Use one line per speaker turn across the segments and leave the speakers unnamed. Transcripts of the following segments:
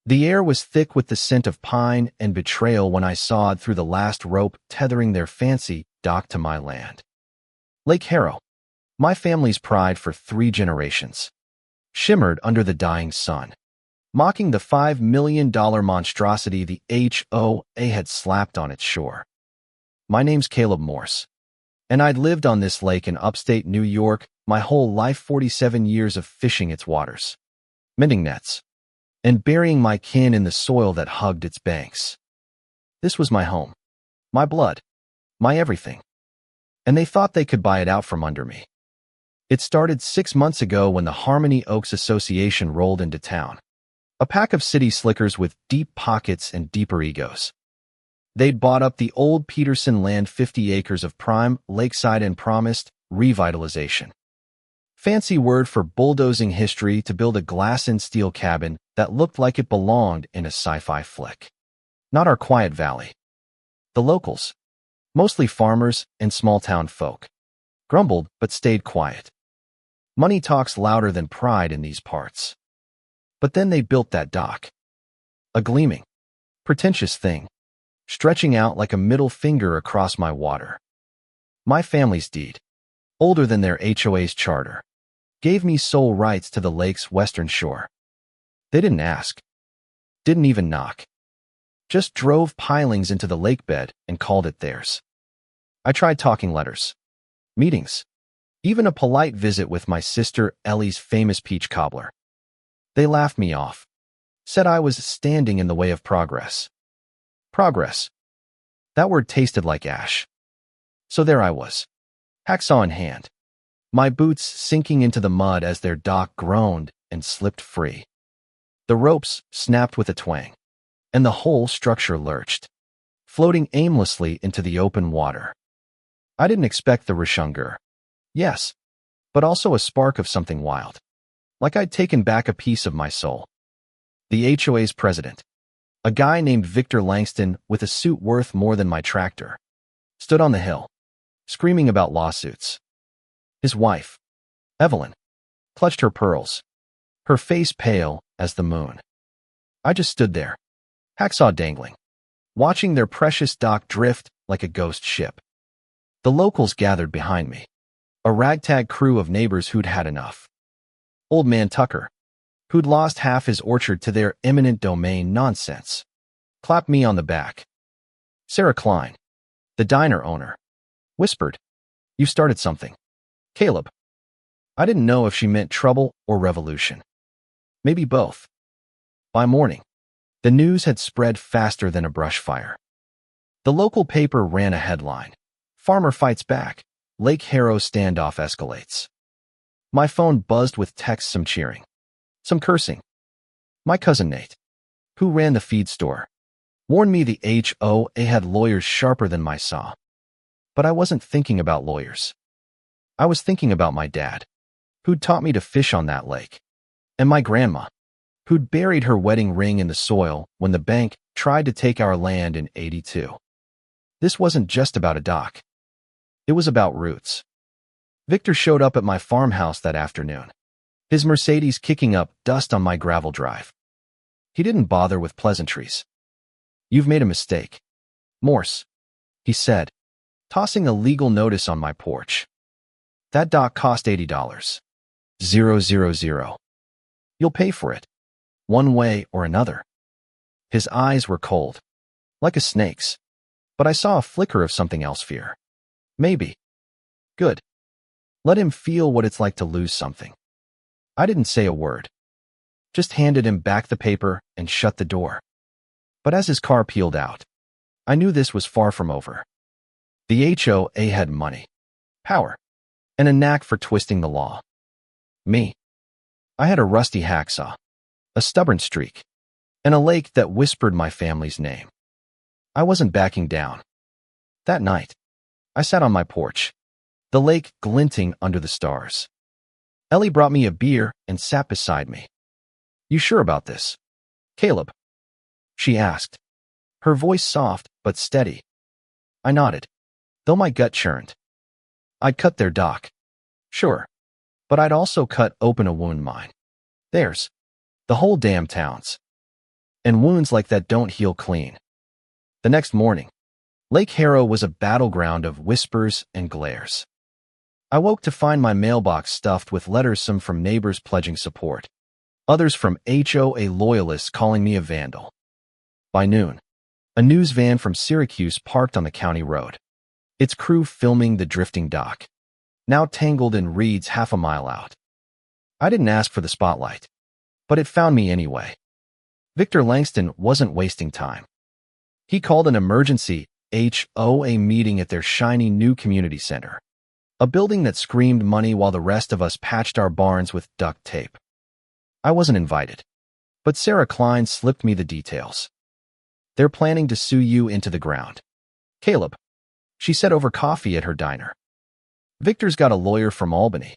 The air was thick with the scent of pine and betrayal when I sawed through the last rope tethering their fancy dock to my land. Lake Harrow, my family's pride for 3 generations, shimmered under the dying sun, mocking the $5 million monstrosity the HOA had slapped on its shore. My name's Caleb Morse, and I'd lived on this lake in upstate New York my whole life, 47 years of fishing its waters, mending nets, and burying my kin in the soil that hugged its banks. This was my home, my blood, my everything, and they thought they could buy it out from under me. It started 6 months ago when the Harmony Oaks Association rolled into town, a pack of city slickers with deep pockets and deeper egos. They'd bought up the old Peterson land, 50 acres of prime lakeside, and promised revitalization. Fancy word for bulldozing history to build a glass and steel cabin that looked like it belonged in a sci-fi flick. Not our quiet valley. The locals, mostly farmers and small-town folk, grumbled but stayed quiet. Money talks louder than pride in these parts. But then they built that dock. A gleaming, pretentious thing, stretching out like a middle finger across my water. My family's deed, older than their HOA's charter, gave me sole rights to the lake's western shore. They didn't ask, didn't even knock, just drove pilings into the lake bed and called it theirs. I tried talking letters, meetings, even a polite visit with my sister Ellie's famous peach cobbler. They laughed me off, said I was standing in the way of progress. Progress. That word tasted like ash. So there I was, hacksaw in hand, my boots sinking into the mud as their dock groaned and slipped free. The ropes snapped with a twang, and the whole structure lurched, floating aimlessly into the open water. I didn't expect the Rishunger. Yes, but also a spark of something wild, like I'd taken back a piece of my soul. The HOA's president, a guy named Victor Langston with a suit worth more than my tractor, stood on the hill, screaming about lawsuits. His wife, Evelyn, clutched her pearls, her face pale as the moon. I just stood there, hacksaw dangling, watching their precious dock drift like a ghost ship. The locals gathered behind me, a ragtag crew of neighbors who'd had enough. Old Man Tucker, who'd lost half his orchard to their eminent domain nonsense, clapped me on the back. Sarah Klein, the diner owner, whispered, "You started something, Caleb." I didn't know if she meant trouble or revolution. Maybe both. By morning, the news had spread faster than a brush fire. The local paper ran a headline, "Farmer Fights Back, Lake Harrow Standoff Escalates." My phone buzzed with texts, some cheering, some cursing. My cousin Nate, who ran the feed store, warned me the HOA had lawyers sharper than my saw. But I wasn't thinking about lawyers. I was thinking about my dad, who'd taught me to fish on that lake, and my grandma, who'd buried her wedding ring in the soil when the bank tried to take our land in '82. This wasn't just about a dock. It was about roots. Victor showed up at my farmhouse that afternoon, his Mercedes kicking up dust on my gravel drive. He didn't bother with pleasantries. "You've made a mistake, Morse," he said, tossing a legal notice on my porch. "That dock cost $80. 000. You'll pay for it, one way or another." His eyes were cold, like a snake's, but I saw a flicker of something else, fear. Maybe. Good. Let him feel what it's like to lose something. I didn't say a word, just handed him back the paper and shut the door. But as his car peeled out, I knew this was far from over. The HOA had money, power, and a knack for twisting the law. Me, I had a rusty hacksaw, a stubborn streak, and a lake that whispered my family's name. I wasn't backing down. That night, I sat on my porch, the lake glinting under the stars. Ellie brought me a beer and sat beside me. "You sure about this, Caleb?" she asked, her voice soft but steady. I nodded, though my gut churned. I'd cut their dock, sure, but I'd also cut open a wound mine. Theirs, the whole damn town's. and wounds like that don't heal clean. The next morning, Lake Harrow was a battleground of whispers and glares. I woke to find my mailbox stuffed with letters, some from neighbors pledging support, others from HOA loyalists calling me a vandal. By noon, a news van from Syracuse parked on the county road, its crew filming the drifting dock, now tangled in reeds half a mile out. I didn't ask for the spotlight, but it found me anyway. Victor Langston wasn't wasting time. He called an emergency HOA meeting at their shiny new community center, a building that screamed money while the rest of us patched our barns with duct tape. I wasn't invited, but Sarah Klein slipped me the details. They're planning to sue you into the ground. Caleb, she said over coffee at her diner. Victor's got a lawyer from Albany,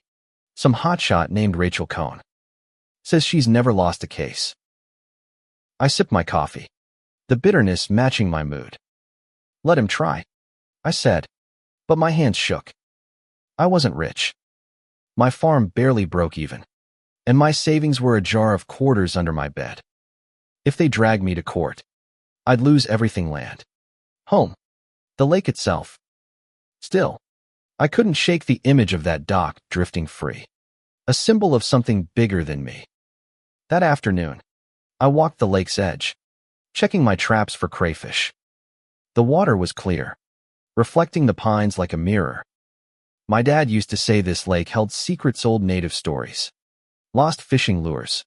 some hotshot named Rachel Cohn. Says she's never lost a case. I sipped my coffee, the bitterness matching my mood. Let him try, I said, but my hands shook. I wasn't rich. My farm barely broke even, and my savings were a jar of quarters under my bed. If they dragged me to court, I'd lose everything: land, home, the lake itself. Still, I couldn't shake the image of that dock drifting free, a symbol of something bigger than me. That afternoon, I walked the lake's edge, checking my traps for crayfish. The water was clear, reflecting the pines like a mirror. My dad used to say this lake held secrets, old native stories, lost fishing lures,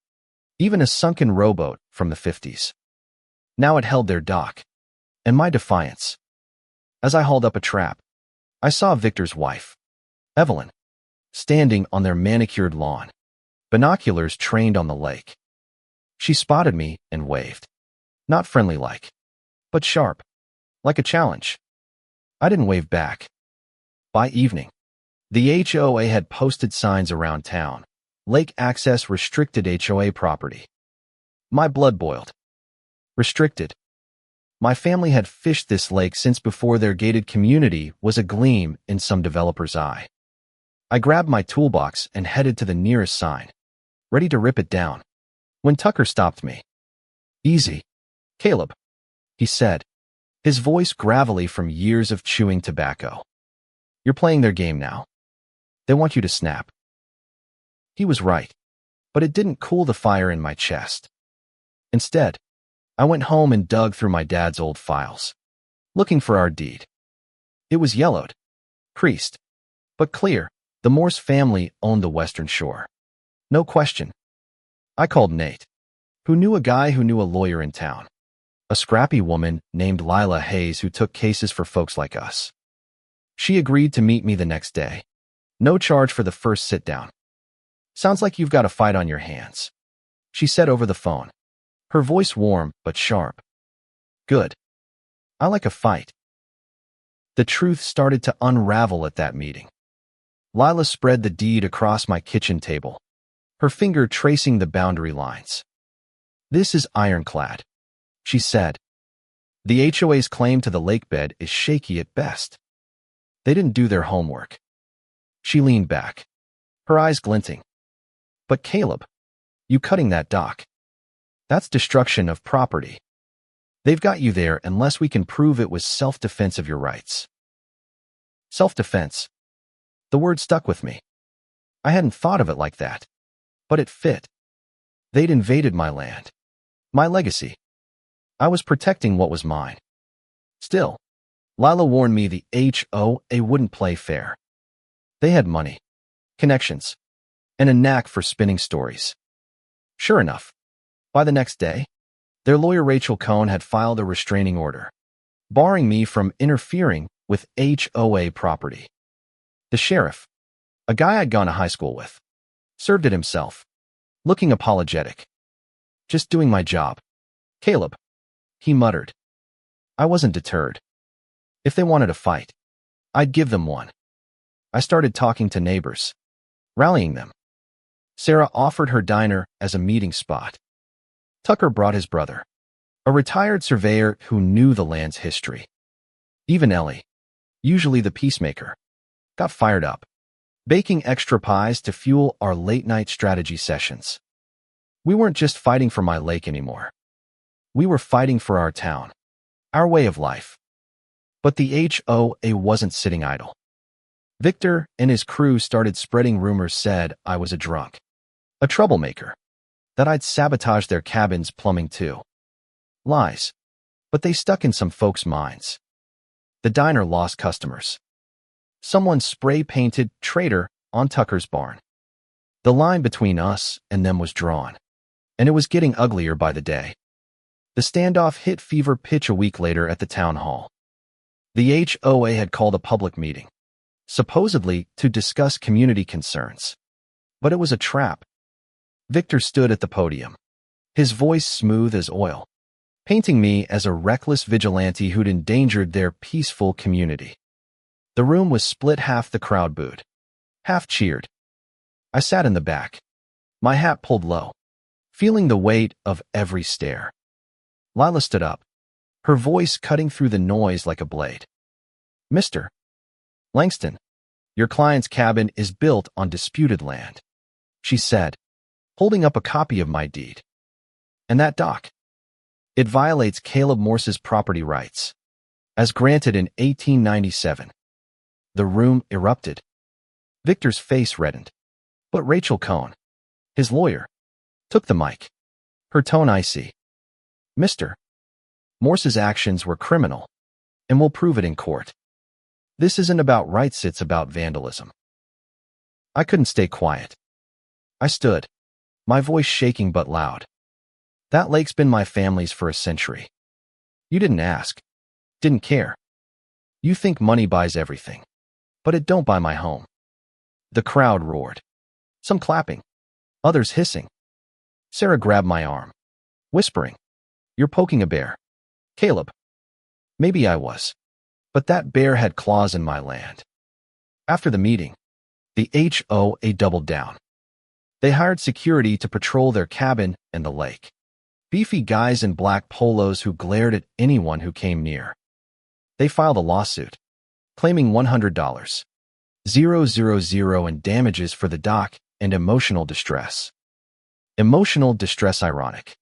even a sunken rowboat from the 50s. Now it held their dock, and my defiance. As I hauled up a trap, I saw Victor's wife, Evelyn, standing on their manicured lawn, binoculars trained on the lake. She spotted me and waved, not friendly-like, but sharp, like a challenge. I didn't wave back. By evening, the HOA had posted signs around town: lake access restricted, HOA property. My blood boiled. Restricted. My family had fished this lake since before their gated community was a gleam in some developer's eye. I grabbed my toolbox and headed to the nearest sign, ready to rip it down, when Tucker stopped me. Easy, Caleb, he said, his voice gravelly from years of chewing tobacco. You're playing their game now. They want you to snap. He was right, but it didn't cool the fire in my chest. Instead, I went home and dug through my dad's old files, looking for our deed. It was yellowed, creased, but clear. The Morse family owned the Western Shore. No question. I called Nate, who knew a guy who knew a lawyer in town, a scrappy woman named Lila Hayes who took cases for folks like us. She agreed to meet me the next day. No charge for the first sit-down. Sounds like you've got a fight on your hands, she said over the phone, her voice warm but sharp. Good. I like a fight. The truth started to unravel at that meeting. Lila spread the deed across my kitchen table, her finger tracing the boundary lines. This is ironclad, she said. The HOA's claim to the lakebed is shaky at best. They didn't do their homework. She leaned back, her eyes glinting. But Caleb, you cutting that dock, that's destruction of property. They've got you there unless we can prove it was self-defense of your rights. Self-defense. The word stuck with me. I hadn't thought of it like that, but it fit. They'd invaded my land, my legacy. I was protecting what was mine. Still, Lila warned me the HOA wouldn't play fair. They had money, connections, and a knack for spinning stories. Sure enough, by the next day, their lawyer Rachel Cohn had filed a restraining order, barring me from interfering with HOA property. The sheriff, a guy I'd gone to high school with, served it himself, looking apologetic. Just doing my job. Caleb, he muttered. I wasn't deterred. If they wanted a fight, I'd give them one. I started talking to neighbors, rallying them. Sarah offered her diner as a meeting spot. Tucker brought his brother, a retired surveyor who knew the land's history. Even Ellie, usually the peacemaker, got fired up, baking extra pies to fuel our late-night strategy sessions. We weren't just fighting for my lake anymore. We were fighting for our town, our way of life. But the HOA wasn't sitting idle. Victor and his crew started spreading rumors said I was a drunk, a troublemaker, that I'd sabotaged their cabin's plumbing too. Lies. But they stuck in some folks' minds. The diner lost customers. Someone spray-painted traitor on Tucker's barn. The line between us and them was drawn, and it was getting uglier by the day. The standoff hit fever pitch a week later at the town hall. The HOA had called a public meeting, supposedly to discuss community concerns. But it was a trap. Victor stood at the podium, his voice smooth as oil, painting me as a reckless vigilante who'd endangered their peaceful community. The room was split, half the crowd booed, half cheered. I sat in the back, my hat pulled low, feeling the weight of every stare. Lila stood up, her voice cutting through the noise like a blade. "Mr. Langston, your client's cabin is built on disputed land," she said, holding up a copy of my deed. "And that doc, it violates Caleb Morse's property rights, as granted in 1897. The room erupted. Victor's face reddened, but Rachel Cohn, his lawyer, took the mic, her tone icy. "Mr. Morse's actions were criminal, and we'll prove it in court. This isn't about rights, it's about vandalism." I couldn't stay quiet. I stood, my voice shaking but loud. "That lake's been my family's for a century. You didn't ask, didn't care. You think money buys everything, but it don't buy my home." The crowd roared, some clapping, others hissing. Sarah grabbed my arm, whispering, "You're poking a bear, Caleb." Maybe I was, but that bear had claws in my land. After the meeting, the HOA doubled down. They hired security to patrol their cabin and the lake. Beefy guys in black polos who glared at anyone who came near. They filed a lawsuit, claiming $100,000 in damages for the dock and emotional distress. Emotional distress ironic,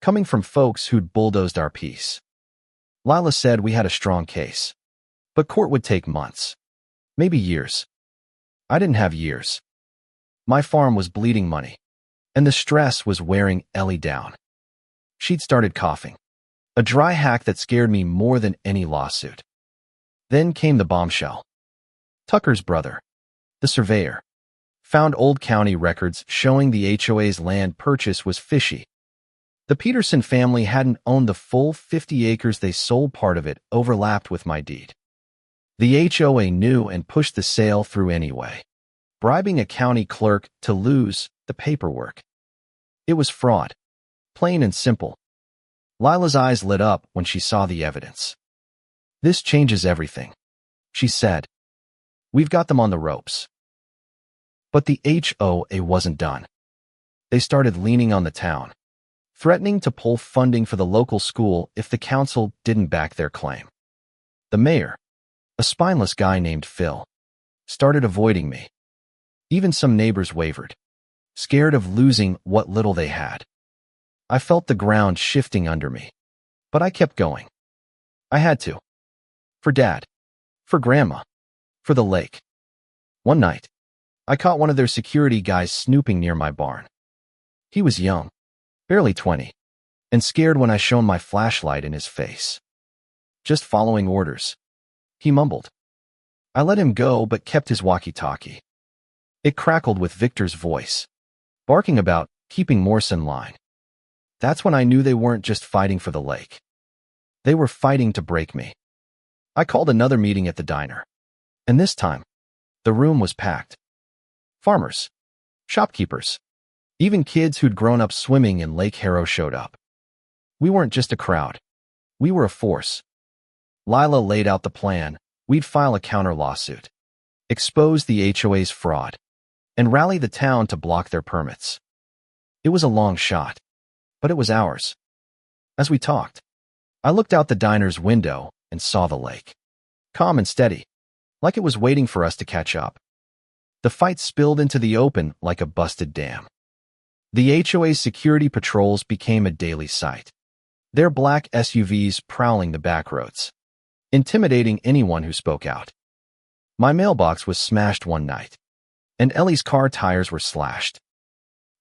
coming from folks who'd bulldozed our peace. Lila said we had a strong case, but court would take months, maybe years. I didn't have years. My farm was bleeding money, and the stress was wearing Ellie down. She'd started coughing, a dry hack that scared me more than any lawsuit. Then came the bombshell. Tucker's brother, the surveyor, found old county records showing the HOA's land purchase was fishy. The Peterson family hadn't owned the full 50 acres they sold. Part of it overlapped with my deed. The HOA knew and pushed the sale through anyway, bribing a county clerk to lose the paperwork. It was fraud, plain and simple. Lila's eyes lit up when she saw the evidence. "This changes everything," she said. "We've got them on the ropes." But the HOA wasn't done. They started leaning on the town, threatening to pull funding for the local school if the council didn't back their claim. The mayor, a spineless guy named Phil, started avoiding me. Even some neighbors wavered, scared of losing what little they had. I felt the ground shifting under me, but I kept going. I had to. For Dad, for Grandma, for the lake. One night, I caught one of their security guys snooping near my barn. He was young, barely 20, and scared when I shone my flashlight in his face. "Just following orders," he mumbled. I let him go but kept his walkie-talkie. It crackled with Victor's voice, barking about keeping Morse in line. That's when I knew they weren't just fighting for the lake. They were fighting to break me. I called another meeting at the diner, and this time, the room was packed. Farmers, shopkeepers, even kids who'd grown up swimming in Lake Harrow showed up. We weren't just a crowd. We were a force. Lila laid out the plan. We'd file a counter lawsuit, expose the HOA's fraud, and rally the town to block their permits. It was a long shot, but it was ours. As we talked, I looked out the diner's window and saw the lake, calm and steady, like it was waiting for us to catch up. The fight spilled into the open like a busted dam. The HOA's security patrols became a daily sight. their black SUVs prowling the back roads, intimidating anyone who spoke out. My mailbox was smashed one night, and Ellie's car tires were slashed.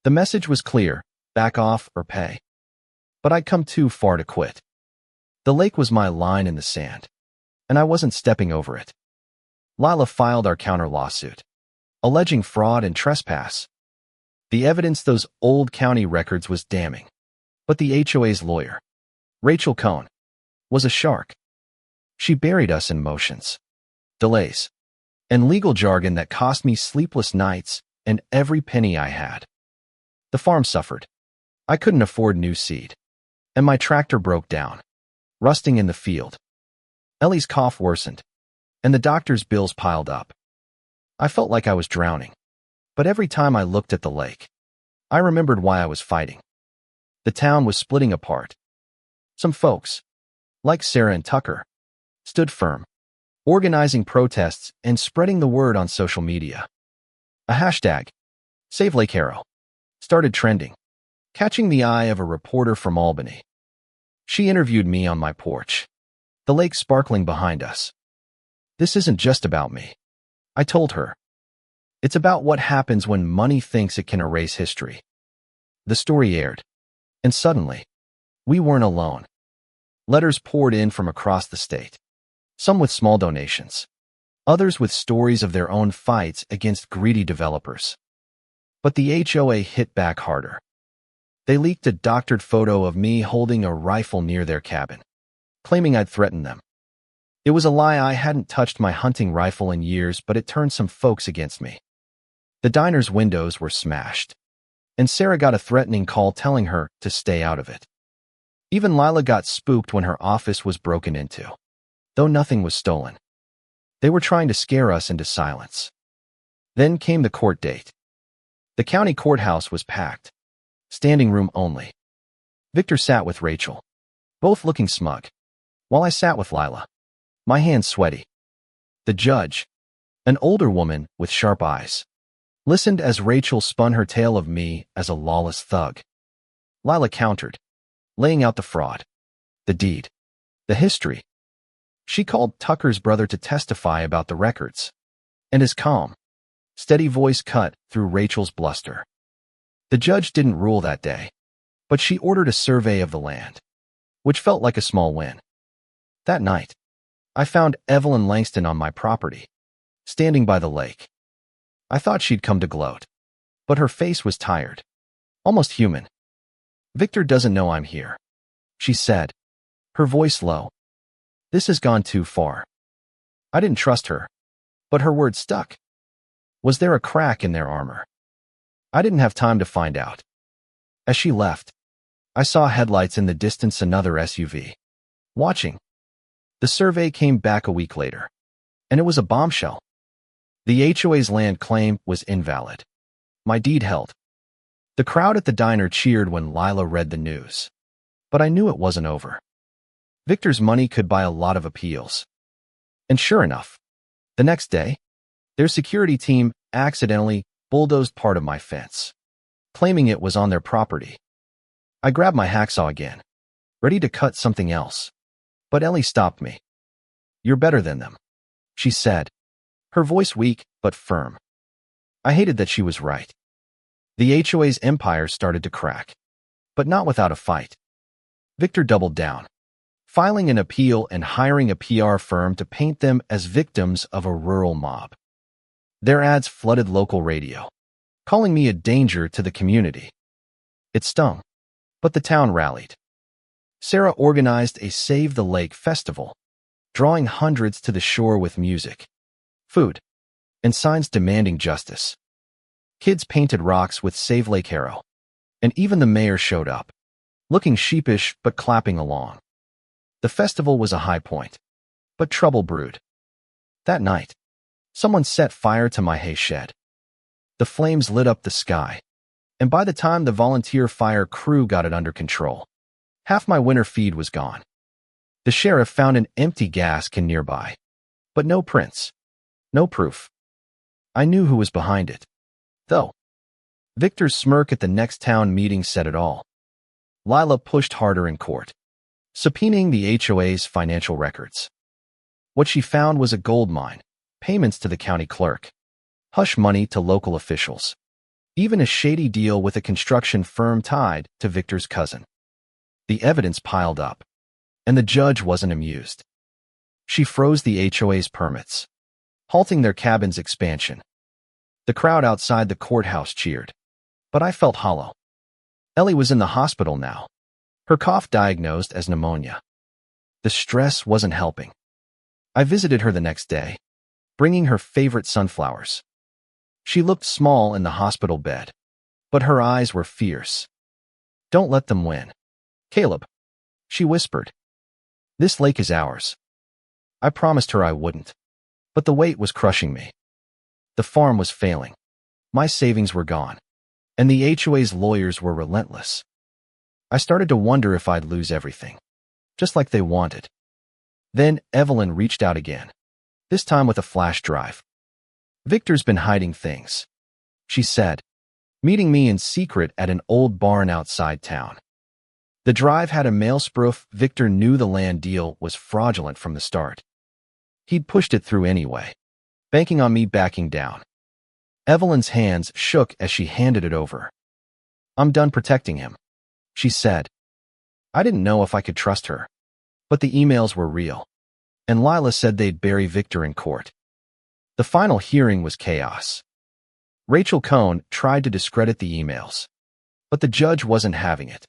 The message was clear: back off or pay. But I'd come too far to quit. The lake was my line in the sand, and I wasn't stepping over it. Lila filed our counter lawsuit, alleging fraud and trespass. The evidence, those old county records, was damning. But the HOA's lawyer, Rachel Cohn, was a shark. She buried us in motions, delays, and legal jargon that cost me sleepless nights and every penny I had. The farm suffered. I couldn't afford new seed, and my tractor broke down, rusting in the field. Ellie's cough worsened, and the doctor's bills piled up. I felt like I was drowning, but every time I looked at the lake, I remembered why I was fighting. The town was splitting apart. Some folks, like Sarah and Tucker, stood firm, organizing protests and spreading the word on social media. A hashtag, Save Lake Harrow, started trending, catching the eye of a reporter from Albany. She interviewed me on my porch, the lake sparkling behind us. This isn't just about me, I told her. It's about what happens when money thinks it can erase history. The story aired, and suddenly, we weren't alone. Letters poured in from across the state, some with small donations, others with stories of their own fights against greedy developers. But the HOA hit back harder. They leaked a doctored photo of me holding a rifle near their cabin, claiming I'd threatened them. It was a lie. I hadn't touched my hunting rifle in years, but it turned some folks against me. The diner's windows were smashed, and Sarah got a threatening call telling her to stay out of it. Even Lila got spooked when her office was broken into, though nothing was stolen. They were trying to scare us into silence. Then came the court date. The county courthouse was packed, standing room only. Victor sat with Rachel, both looking smug, while I sat with Lila, my hands sweaty. The judge, an older woman with sharp eyes, listened as Rachel spun her tale of me as a lawless thug. Lila countered, laying out the fraud, the deed, the history. She called Tucker's brother to testify about the records, and his calm, steady voice cut through Rachel's bluster. The judge didn't rule that day, but she ordered a survey of the land, which felt like a small win. That night, I found Evelyn Langston on my property, standing by the lake. I thought she'd come to gloat, but her face was tired, almost human. "Victor doesn't know I'm here," she said, her voice low. "This has gone too far." I didn't trust her, but her words stuck. Was there a crack in their armor? I didn't have time to find out. As she left, I saw headlights in the distance, another SUV. Watching. The survey came back a week later, and it was a bombshell. The HOA's land claim was invalid. My deed held. The crowd at the diner cheered when Lila read the news, but I knew it wasn't over. Victor's money could buy a lot of appeals. And sure enough, the next day, their security team accidentally bulldozed part of my fence, claiming it was on their property. I grabbed my hacksaw again, ready to cut something else, but Ellie stopped me. "You're better than them," she said, her voice weak but firm. I hated that she was right. The HOA's empire started to crack, but not without a fight. Victor doubled down, filing an appeal and hiring a PR firm to paint them as victims of a rural mob. Their ads flooded local radio, calling me a danger to the community. It stung, but the town rallied. Sarah organized a Save the Lake festival, drawing hundreds to the shore with music, food, and signs demanding justice. Kids painted rocks with Save Lake Harrow, and even the mayor showed up, looking sheepish but clapping along. The festival was a high point, but trouble brewed. That night, someone set fire to my hay shed. The flames lit up the sky, and by the time the volunteer fire crew got it under control, half my winter feed was gone. The sheriff found an empty gas can nearby, but no prints, no proof. I knew who was behind it, though. Victor's smirk at the next town meeting said it all. Lila pushed harder in court, subpoenaing the HOA's financial records. What she found was a gold mine, payments to the county clerk, hush money to local officials, even a shady deal with a construction firm tied to Victor's cousin. The evidence piled up, and the judge wasn't amused. She froze the HOA's permits, halting their cabin's expansion. The crowd outside the courthouse cheered, but I felt hollow. Ellie was in the hospital now, her cough diagnosed as pneumonia. The stress wasn't helping. I visited her the next day, bringing her favorite sunflowers. She looked small in the hospital bed, but her eyes were fierce. "Don't let them win, Caleb," she whispered. "This lake is ours." I promised her I wouldn't, but the weight was crushing me. The farm was failing. My savings were gone, and the HOA's lawyers were relentless. I started to wonder if I'd lose everything, just like they wanted. Then Evelyn reached out again, this time with a flash drive. "Victor's been hiding things," she said, meeting me in secret at an old barn outside town. The drive had a mail sproof. Victor knew the land deal was fraudulent from the start. He'd pushed it through anyway, banking on me backing down. Evelyn's hands shook as she handed it over. "I'm done protecting him," she said. I didn't know if I could trust her, but the emails were real, and Lila said they'd bury Victor in court. The final hearing was chaos. Rachel Cohn tried to discredit the emails, but the judge wasn't having it.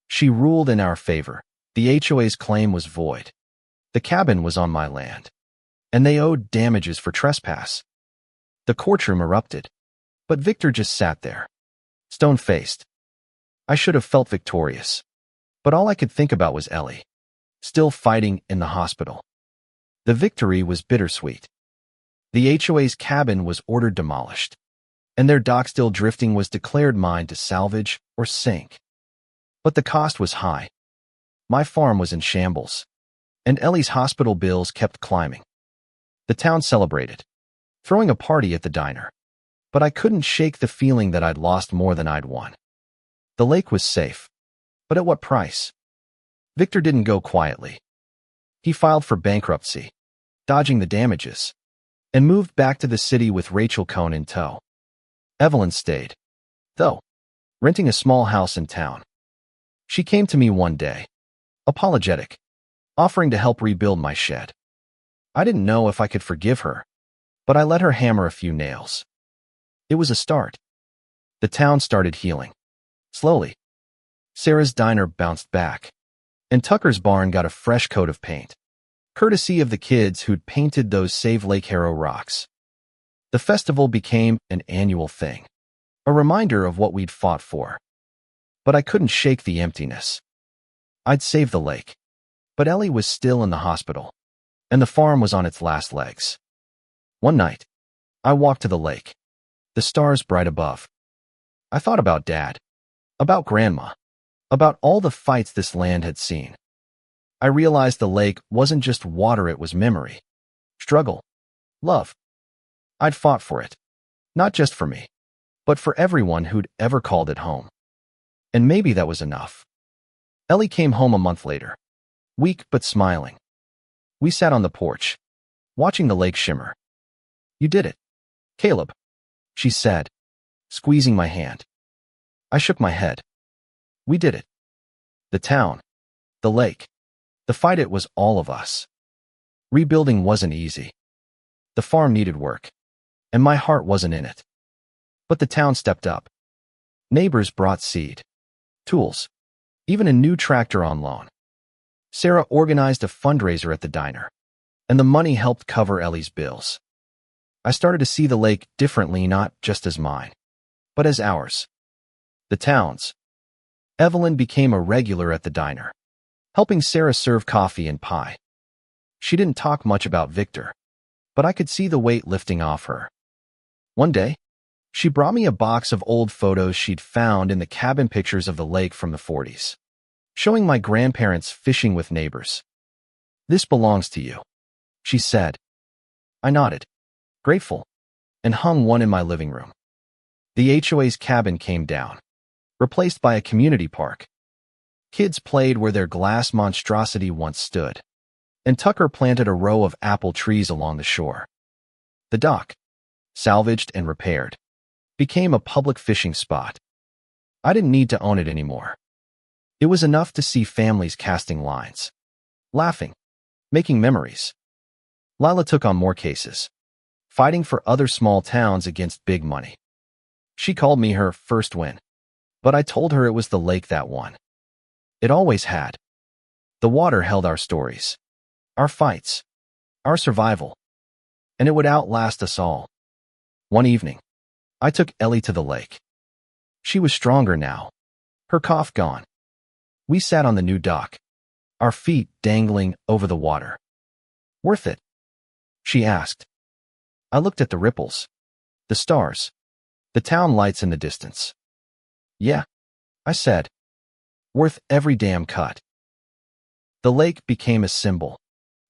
She ruled in our favor. The HOA's claim was void. The cabin was on my land, and they owed damages for trespass. The courtroom erupted, but Victor just sat there, stone-faced. I should have felt victorious, but all I could think about was Ellie, still fighting in the hospital. The victory was bittersweet. The HOA's cabin was ordered demolished, and their dock still drifting was declared mine to salvage or sink. But the cost was high. My farm was in shambles, and Ellie's hospital bills kept climbing. The town celebrated, throwing a party at the diner, but I couldn't shake the feeling that I'd lost more than I'd won. The lake was safe, but at what price? Victor didn't go quietly. He filed for bankruptcy, dodging the damages, and moved back to the city with Rachel Cohn in tow. Evelyn stayed, though, renting a small house in town. She came to me one day, apologetic, offering to help rebuild my shed. I didn't know if I could forgive her, but I let her hammer a few nails. It was a start. The town started healing. Slowly. Sarah's diner bounced back, and Tucker's barn got a fresh coat of paint, courtesy of the kids who'd painted those Save Lake Harrow rocks. The festival became an annual thing, a reminder of what we'd fought for. But I couldn't shake the emptiness. I'd saved the lake, but Ellie was still in the hospital, and the farm was on its last legs. One night, I walked to the lake, the stars bright above. I thought about Dad, about Grandma, about all the fights this land had seen. I realized the lake wasn't just water, it was memory, struggle, love. I'd fought for it, not just for me, but for everyone who'd ever called it home. And maybe that was enough. Ellie came home a month later, weak but smiling. We sat on the porch, watching the lake shimmer. "You did it, Caleb," she said, squeezing my hand. I shook my head. We did it. The town, the lake, the fight, it was all of us. Rebuilding wasn't easy. The farm needed work, and my heart wasn't in it. But the town stepped up. Neighbors brought seed, tools, even a new tractor on loan. Sarah organized a fundraiser at the diner, and the money helped cover Ellie's bills. I started to see the lake differently, not just as mine, but as ours. The town's. Evelyn became a regular at the diner, helping Sarah serve coffee and pie. She didn't talk much about Victor, but I could see the weight lifting off her. One day, she brought me a box of old photos she'd found in the cabin, pictures of the lake from the 40s, showing my grandparents fishing with neighbors. "This belongs to you," she said. I nodded, grateful, and hung one in my living room. The HOA's cabin came down, replaced by a community park. Kids played where their glass monstrosity once stood, and Tucker planted a row of apple trees along the shore. The dock, salvaged and repaired, became a public fishing spot. I didn't need to own it anymore. It was enough to see families casting lines, laughing, making memories. Lila took on more cases, fighting for other small towns against big money. She called me her first win, but I told her it was the lake that won. It always had. The water held our stories, our fights, our survival, and it would outlast us all. One evening, I took Ellie to the lake. She was stronger now, her cough gone. We sat on the new dock, our feet dangling over the water. "Worth it?" she asked. I looked at the ripples, the stars, the town lights in the distance. "Yeah," I said. "Worth every damn cut." The lake became a symbol,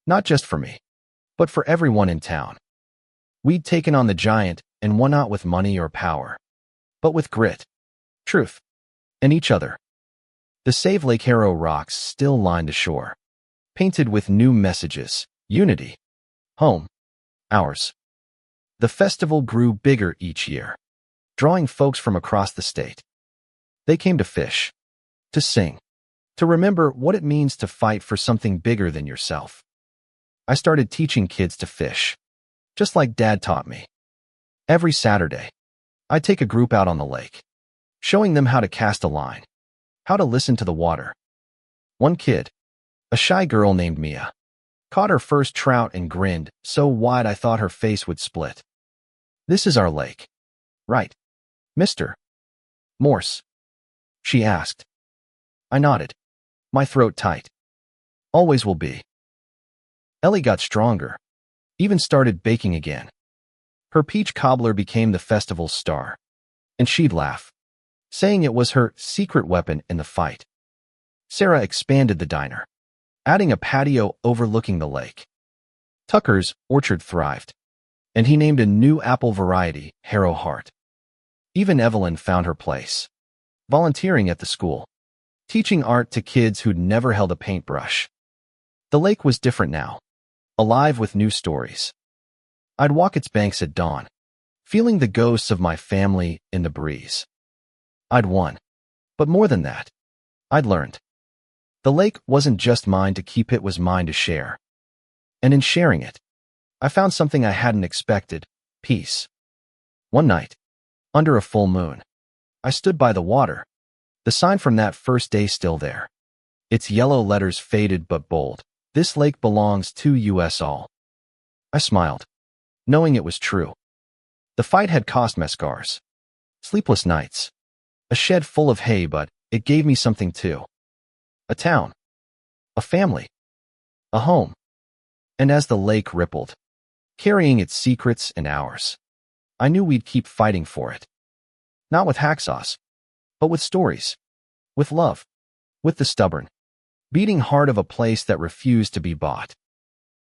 not just for me, but for everyone in town. We'd taken on the giant and won not with money or power, but with grit, truth, and each other. The Save Lake Harrow rocks still lined the shore, painted with new messages: unity, home, ours. The festival grew bigger each year, drawing folks from across the state. They came to fish, to sing, to remember what it means to fight for something bigger than yourself. I started teaching kids to fish, just like Dad taught me. Every Saturday, I'd take a group out on the lake, showing them how to cast a line, how to listen to the water. One kid, a shy girl named Mia, caught her first trout and grinned so wide I thought her face would split. "This is our lake, right, Mr. Morse?" she asked. I nodded, my throat tight. "Always will be." Ellie got stronger, even started baking again. Her peach cobbler became the festival's star, and she'd laugh, saying it was her secret weapon in the fight. Sarah expanded the diner, adding a patio overlooking the lake. Tucker's orchard thrived, and he named a new apple variety Harrow Heart. Even Evelyn found her place, volunteering at the school, teaching art to kids who'd never held a paintbrush. The lake was different now, alive with new stories. I'd walk its banks at dawn, feeling the ghosts of my family in the breeze. I'd won, but more than that, I'd learned. The lake wasn't just mine to keep, it was mine to share. And in sharing it, I found something I hadn't expected: peace. One night, under a full moon, I stood by the water, the sign from that first day still there. Its yellow letters faded but bold: "This lake belongs to us all." I smiled, knowing it was true. The fight had cost me scars, sleepless nights, a shed full of hay, but it gave me something too. A town, a family, a home. And as the lake rippled, carrying its secrets and ours, I knew we'd keep fighting for it. Not with hacksaws, but with stories, with love, with the stubborn, beating heart of a place that refused to be bought.